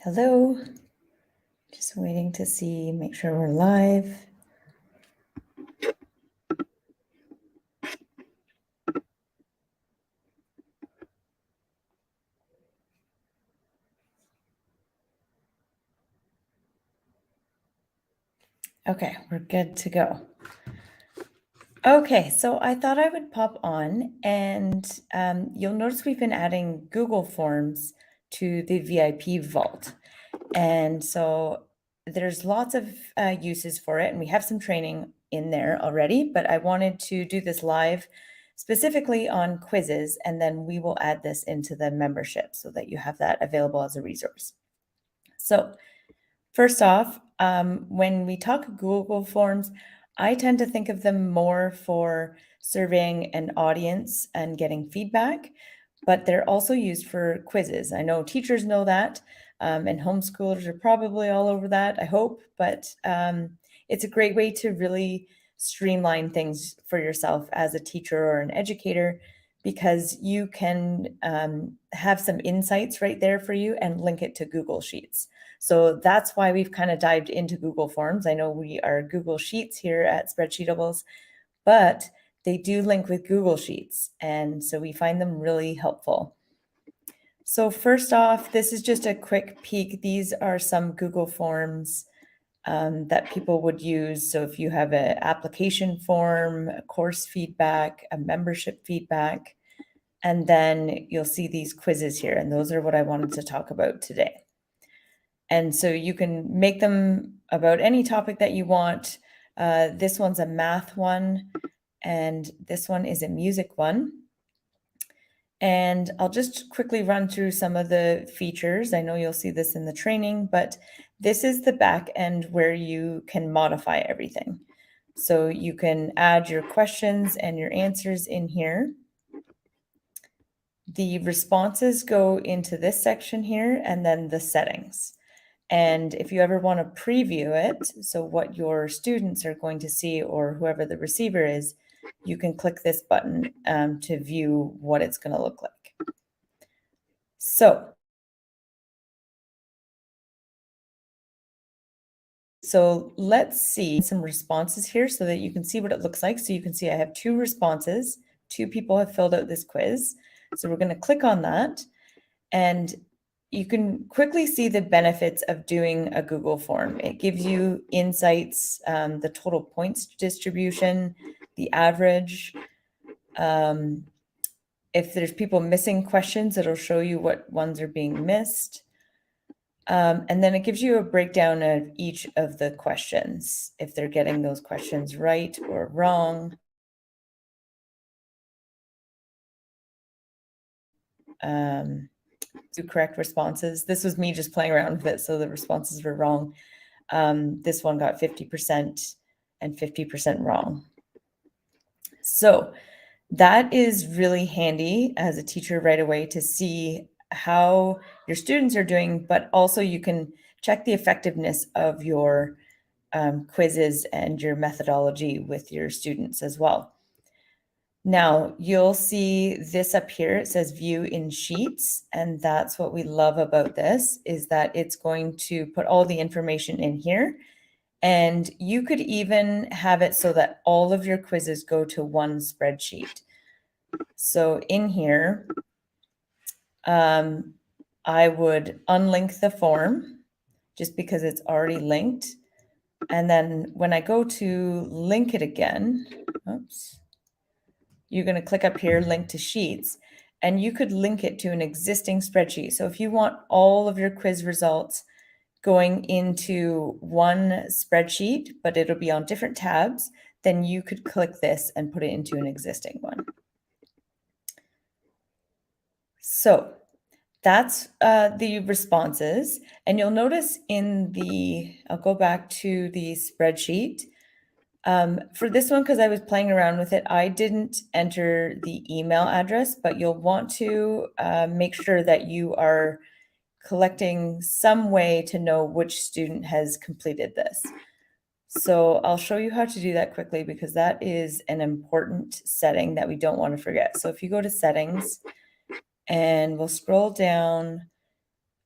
Hello, just waiting to see, make sure we're live. Okay, we're good to go. Okay, so I thought I would pop on and you'll notice we've been adding Google Forms to the VIP vault. And so there's lots of uses for it, and we have some training in there already, but I wanted to do this live specifically on quizzes, and then we will add this into the membership so that you have that available as a resource. So first off, when we talk Google Forms, I tend to think of them more for surveying an audience and getting feedback, but they're also used for quizzes. I know teachers know that, and homeschoolers are probably all over that, I hope, but it's a great way to really streamline things for yourself as a teacher or an educator because you can have some insights right there for you and link it to Google Sheets. So that's why we've kind of dived into Google Forms. I know we are Google Sheets here at Spreadsheetables, but they do link with Google Sheets. And so we find them really helpful. So first off, this is just a quick peek. These are some Google Forms that people would use. So if you have an application form, a course feedback, a membership feedback, and then you'll see these quizzes here. And those are what I wanted to talk about today. And so you can make them about any topic that you want. This one's a math one, and this one is a music one. And I'll just quickly run through some of the features. I know you'll see this in the training, but this is the back end where you can modify everything. So you can add your questions and your answers in here. The responses go into this section here, and then the settings. And if you ever want to preview it, so what your students are going to see or whoever the receiver is, you can click this button to view what it's going to look like. So let's see some responses here so that you can see what it looks like. So you can see I have 2 responses. 2 people have filled out this quiz. So we're going to click on that, and you can quickly see the benefits of doing a Google form. It gives you insights, the total points distribution, the average. If there's people missing questions, it'll show you what ones are being missed. And then it gives you a breakdown of each of the questions, if they're getting those questions right or wrong. To correct responses. This was me just playing around with it, so the responses were wrong. This one got 50% and 50% wrong. So that is really handy as a teacher right away to see how your students are doing, but also you can check the effectiveness of your quizzes and your methodology with your students as well. Now you'll see this up here. It says view in sheets. And that's what we love about this is that it's going to put all the information in here. And you could even have it so that all of your quizzes go to one spreadsheet. So in here, I would unlink the form just because it's already linked. And then when I go to link it again, oops, you're going to click up here, link to sheets, and you could link it to an existing spreadsheet. So if you want all of your quiz results going into one spreadsheet, but it'll be on different tabs, then you could click this and put it into an existing one. So that's the responses. And you'll notice in the, I'll go back to the spreadsheet. For this one, because I was playing around with it, I didn't enter the email address, but you'll want to make sure that you are collecting some way to know which student has completed this. So I'll show you how to do that quickly because that is an important setting that we don't want to forget. So if you go to settings and we'll scroll down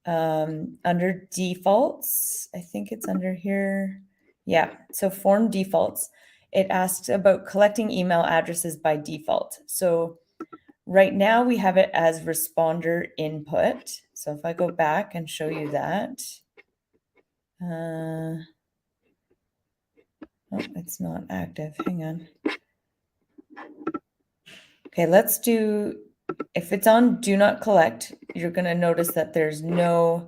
Under defaults, I think it's under here. Yeah, so form defaults. It asks about collecting email addresses by default. So right now we have it as responder input. So if I go back and show you that, oh, it's not active. Hang on. Okay, let's do, if it's on do not collect, you're going to notice that there's no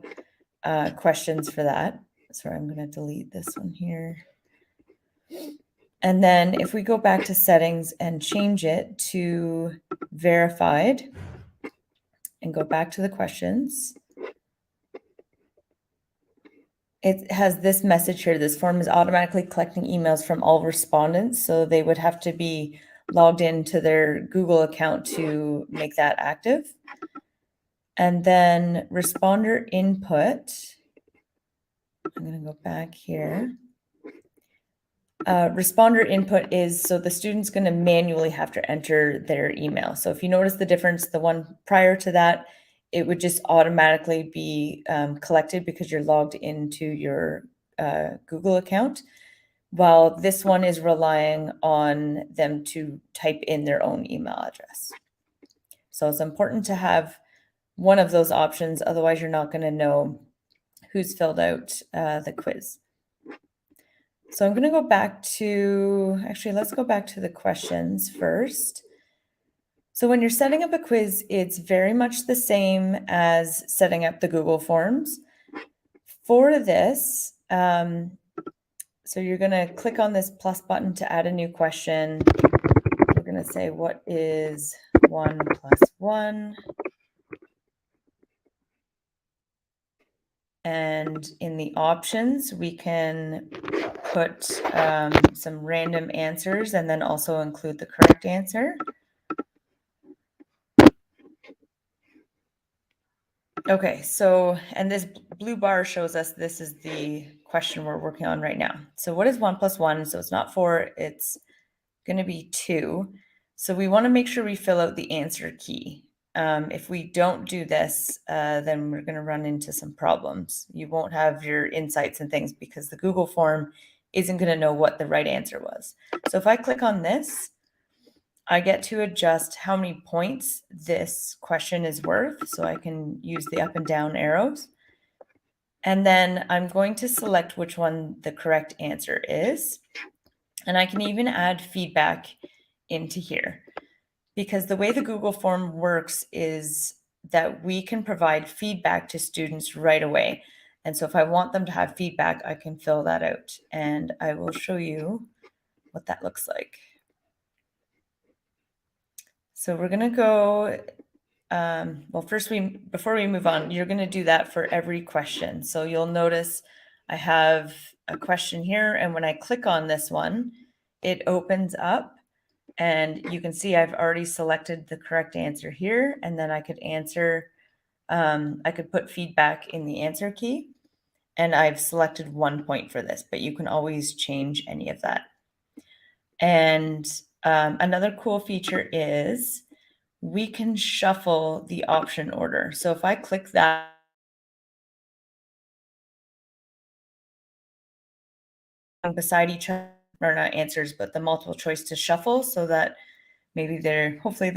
questions for that. Sorry, I'm going to delete this one here. And then if we go back to settings and change it to verified and go back to the questions, it has this message here. This form is automatically collecting emails from all respondents. So they would have to be logged into their Google account to make that active. And then responder input, I'm going to go back here. Responder input is, so the student's going to manually have to enter their email. So if you notice the difference, the one prior to that, it would just automatically be collected because you're logged into your Google account, while this one is relying on them to type in their own email address. So it's important to have one of those options, otherwise you're not going to know who's filled out the quiz. So I'm going to go back to, actually, let's go back to the questions first. So when you're setting up a quiz, it's very much the same as setting up the Google Forms. For this, so you're going to click on this plus button to add a new question. We're going to say, what is 1 plus 1? And in the options, we can put some random answers and then also include the correct answer. Okay, so, and this blue bar shows us this is the question we're working on right now. So what is 1 plus 1? So it's not 4, it's going to be 2. So we want to make sure we fill out the answer key. If we don't do this, then we're going to run into some problems. You won't have your insights and things because the Google form isn't going to know what the right answer was. So if I click on this, I get to adjust how many points this question is worth. So I can use the up and down arrows. And then I'm going to select which one the correct answer is. And I can even add feedback into here, because the way the Google form works is that we can provide feedback to students right away. And so if I want them to have feedback, I can fill that out. And I will show you what that looks like. So we're going to go, well, first before we move on, you're going to do that for every question. So you'll notice I have a question here. And when I click on this one, it opens up. And you can see I've already selected the correct answer here. And then I could answer, I could put feedback in the answer key. And I've selected 1 point for this, but you can always change any of that. And another cool feature is we can shuffle the option order. So if I click that, beside each other, or not answers, but the multiple choice to shuffle, so that maybe hopefully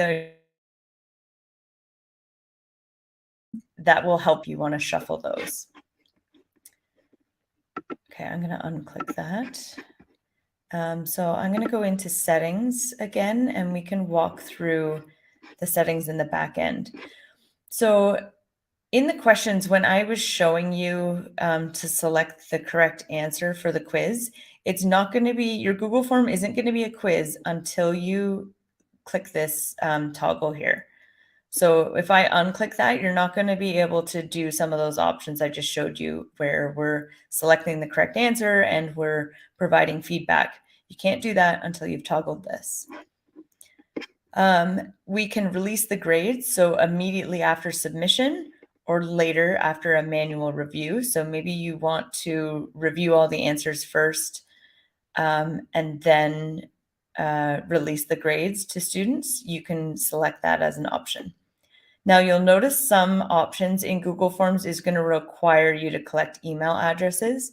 that will help you want to shuffle those. Okay, I'm going to unclick that. So I'm going to go into settings again, and we can walk through the settings in the back end. So in the questions, when I was showing you to select the correct answer for the quiz, it's not going to be, your Google form isn't going to be a quiz until you click this toggle here. So if I unclick that, you're not going to be able to do some of those options I just showed you where we're selecting the correct answer and we're providing feedback. You can't do that until you've toggled this. We can release the grades, so immediately after submission or later after a manual review. So maybe you want to review all the answers first and then release the grades to students. You can select that as an option. Now you'll notice some options in Google Forms is going to require you to collect email addresses.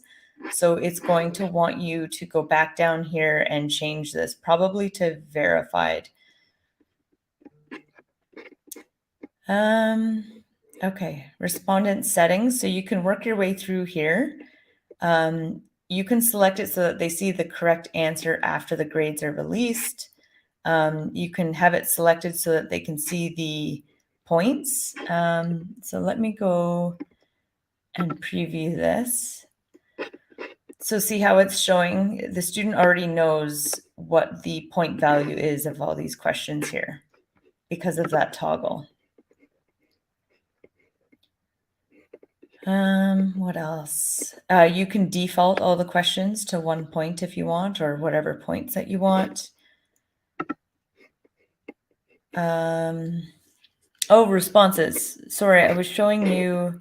So it's going to want you to go back down here and change this probably to verified. Okay, respondent settings. So you can work your way through here. You can select it so that they see the correct answer after the grades are released. You can have it selected so that they can see the points. So let me go and preview this. So see how it's showing? The student already knows what the point value is of all these questions here because of that toggle. What else? You can default all the questions to 1 point if you want, or whatever points that you want. Oh, responses. Sorry, I was showing you.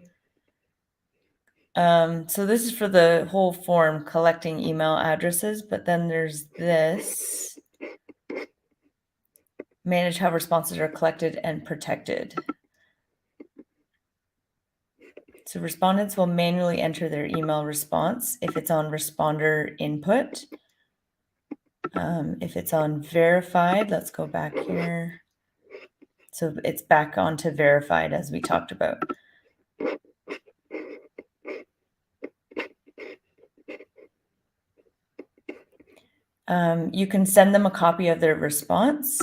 So this is for the whole form, collecting email addresses, but then there's this. Manage how responses are collected and protected. So respondents will manually enter their email response if it's on responder input. If it's on verified, let's go back here. So it's back onto verified as we talked about. You can send them a copy of their response.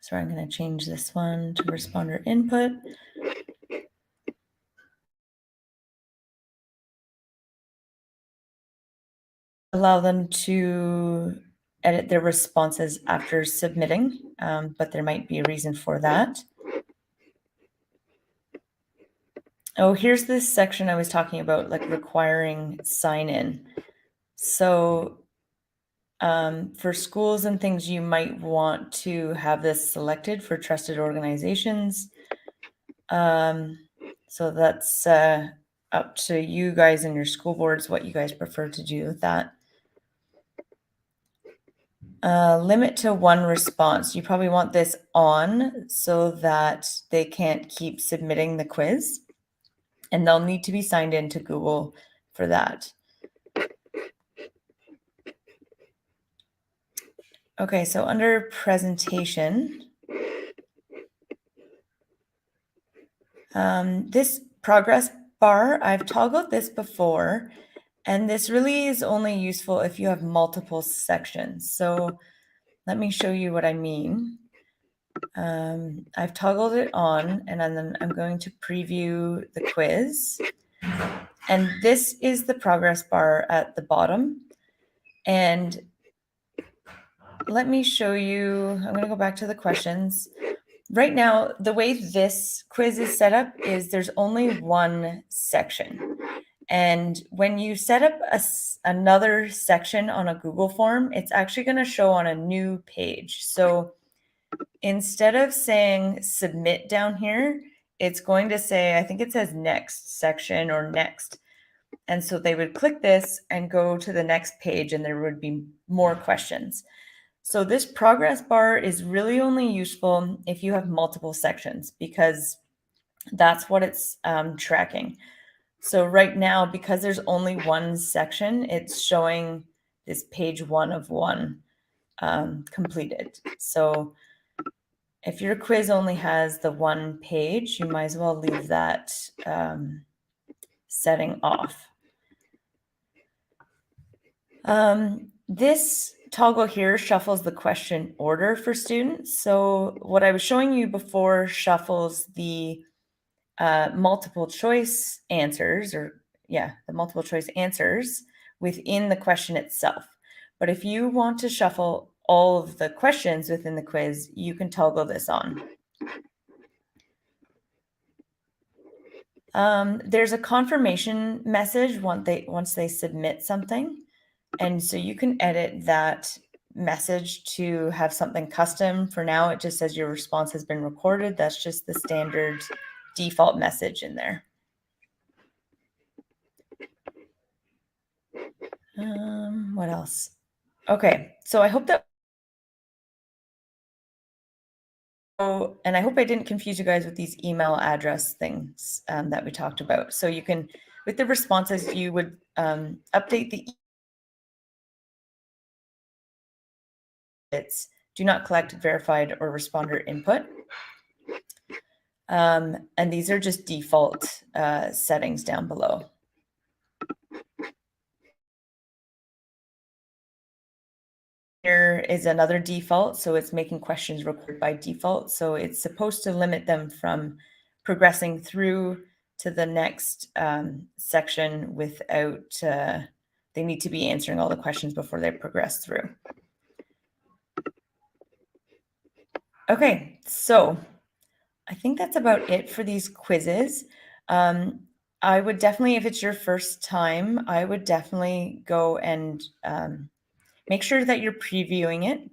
So I'm going to change this one to responder input. Allow them to edit their responses after submitting, but there might be a reason for that. Oh, here's this section I was talking about, like requiring sign-in. So for schools and things, you might want to have this selected for trusted organizations. So that's up to you guys and your school boards, what you guys prefer to do with that. Limit to 1 response. You probably want this on so that they can't keep submitting the quiz, and they'll need to be signed into Google for that. Okay, so under presentation, this progress bar, I've toggled this before, and this really is only useful if you have multiple sections. So let me show you what I mean. I've toggled it on, and then I'm going to preview the quiz. And this is the progress bar at the bottom. And let me show you, I'm going to go back to the questions. Right now, the way this quiz is set up is there's only 1 section. And when you set up another section on a Google form, it's actually going to show on a new page. So instead of saying submit down here, it's going to say, I think it says next section or next. And so they would click this and go to the next page, and there would be more questions. So this progress bar is really only useful if you have multiple sections, because that's what it's tracking. So right now, because there's only 1 section, it's showing this page 1 of 1 completed. So if your quiz only has the 1 page, you might as well leave that setting off. This toggle here shuffles the question order for students. So what I was showing you before shuffles the multiple choice answers, the multiple choice answers within the question itself. But if you want to shuffle all of the questions within the quiz, you can toggle this on. There's a confirmation message once they submit something. And so you can edit that message to have something custom. For now, it just says your response has been recorded. That's just the standard default message in there. What else? Okay, so I hope that So, and I hope I didn't confuse you guys with these email address things that we talked about. So you can, with the responses, you would update the it's do not collect verified or responder input. And these are just default settings down below. Here is another default, so it's making questions record by default. So it's supposed to limit them from progressing through to the next section without, they need to be answering all the questions before they progress through. Okay, so I think that's about it for these quizzes. I would definitely, if it's your first time, I would definitely go and make sure that you're previewing it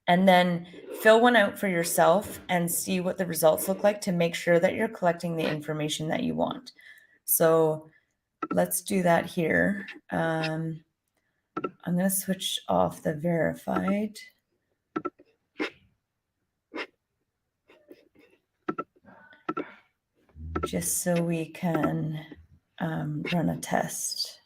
and then fill one out for yourself and see what the results look like to make sure that you're collecting the information that you want. So let's do that here. I'm going to switch off the verified. Just so we can run a test.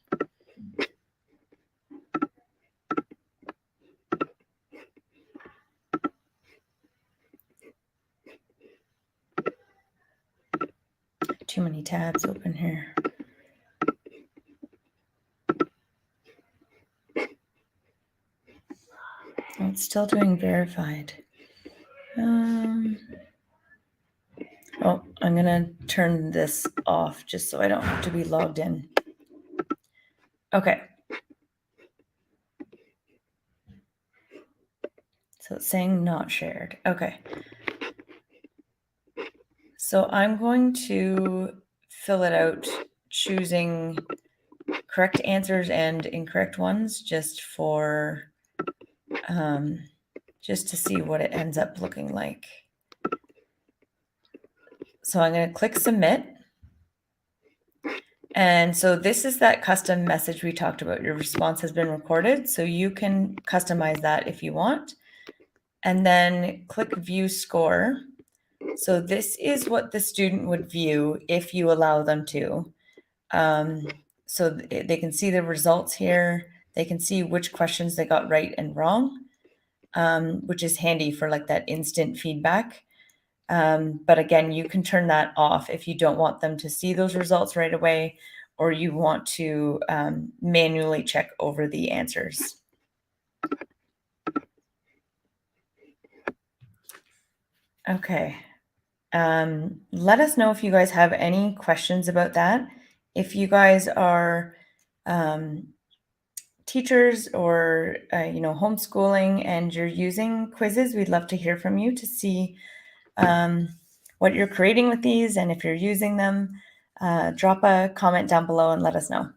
Too many tabs open here. Oh, it's still doing verified. Oh, I'm gonna turn this off just so I don't have to be logged in. Okay. So it's saying not shared. Okay. So I'm going to fill it out, choosing correct answers and incorrect ones just for, just to see what it ends up looking like. So I'm going to click submit. And so this is that custom message we talked about. Your response has been recorded, so you can customize that if you want. And then click view score. So this is what the student would view if you allow them to. So they can see the results here. They can see which questions they got right and wrong, which is handy for like that instant feedback. But again, you can turn that off if you don't want them to see those results right away, or you want to manually check over the answers. Okay. Let us know if you guys have any questions about that. If you guys are teachers or homeschooling and you're using quizzes, we'd love to hear from you to see what you're creating with these, and if you're using them, drop a comment down below and let us know.